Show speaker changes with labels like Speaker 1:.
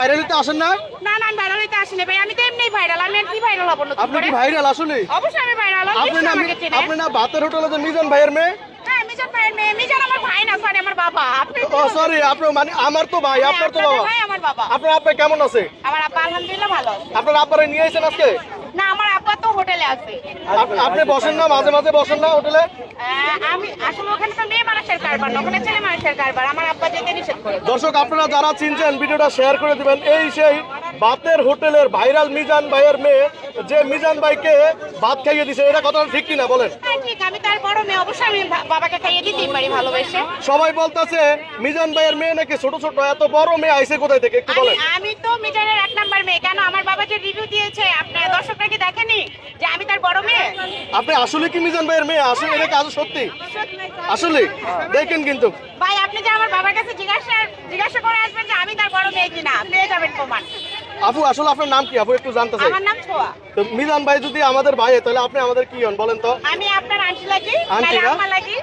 Speaker 1: Viral হতে আসেন না?
Speaker 2: না না, আমি ভাইরাল হইতে আসিনি ভাই, আমি তো এমনিই ভাইরাল। আমি আর কি ভাইরাল হব নতুন
Speaker 1: আপনি
Speaker 2: করে?
Speaker 1: কি ভাইরাল আসলে?
Speaker 2: অবশ্যই আমি ভাইরাল।
Speaker 1: আপনি না
Speaker 2: আমাকে চেনে।
Speaker 1: আপনি না ভাতের হোটেলে যে মিজান ভাইয়ের মেয়ে?
Speaker 2: হ্যাঁ, মিজান ভাইয়ের মেয়ে। মিজান আমার ভাই না, সরি আমার বাবা। আপনি
Speaker 1: ও সরি, আপনি মানে আমার তো ভাই,
Speaker 2: হ্যাঁ,
Speaker 1: আপনার তো
Speaker 2: আপনাদের
Speaker 1: বাবা।
Speaker 2: ভাই আমার বাবা।
Speaker 1: আপনার আব্বা কেমন আছে?
Speaker 2: আমার আব্বা আলহামদুলিল্লাহ ভালো আছে।
Speaker 1: আপনার আব্বারে নিয়ে আইছেন আজকে?
Speaker 2: না, আমার আব্বা তো হোটেলে আছে।
Speaker 1: আপনি বসেন না, মাঝে মাঝে বসেন না হোটেলে?
Speaker 2: আমি আসলে ওখানে তো মেয়ে মানুষের কারবার না, ওখানে ছেলে মানুষের কারবার। আমার আব্বা যেতে নিষেধ করে।
Speaker 1: দর্শক আপনারা যারা চিনছেন ভিডিওটা শেয়ার করে দিবেন। এই সেই ভাতের হোটেলের ভাইরাল মিজান ভাইয়ের মেয়ে, যে মিজান ভাইকে ভাত খাইয়ে দিছে। এটা কথাটা ঠিক কিনা বলেন?
Speaker 2: হ্যাঁ ঠিক, আমি তার বড় মেয়ে, অবশ্যই আমি বাবাকে খাইয়ে দিতেই পারি ভালোবেসে।
Speaker 1: সবাই বলতেছে মিজান ভাইয়ের মেয়ে নাকি ছোট ছোট, এত বড় মেয়ে আইছে কোথায় থেকে একটু বলেন।
Speaker 2: আমি তো মিজানের 1 নাম্বার মেয়ে। কেন, আমার বাবা যে রিভিউ দিয়েছে, আপনার দর্শকরা কি দেখেনি যে আমি তার বড় মেয়ে?
Speaker 1: আপনি আসলে কি মিজান ভাইয়ের মেয়ে? আসলে এটা কি আজ সত্যি? আসলে দেখেন কিন্তু
Speaker 2: ভাই, আপনি যে আমার বাবার কাছে জিজ্ঞাসা করে আসবেন যে আমি তার বড় মেয়ে কিনা, পেয়ে যাবেন প্রমাণ।
Speaker 1: আপু, আসলে আপনার নাম কি আপু, একটু জানতে চাই।
Speaker 2: আমার নাম ছোয়া।
Speaker 1: তো মিজান ভাই যদি আমাদের ভাই হয়, তাহলে আপনি আমাদের কি হন বলেন তো?
Speaker 2: আমি আপনার আন্টি লাগি,
Speaker 1: আন্টি
Speaker 2: নাহলে
Speaker 1: না?
Speaker 2: আম্মা লাগি।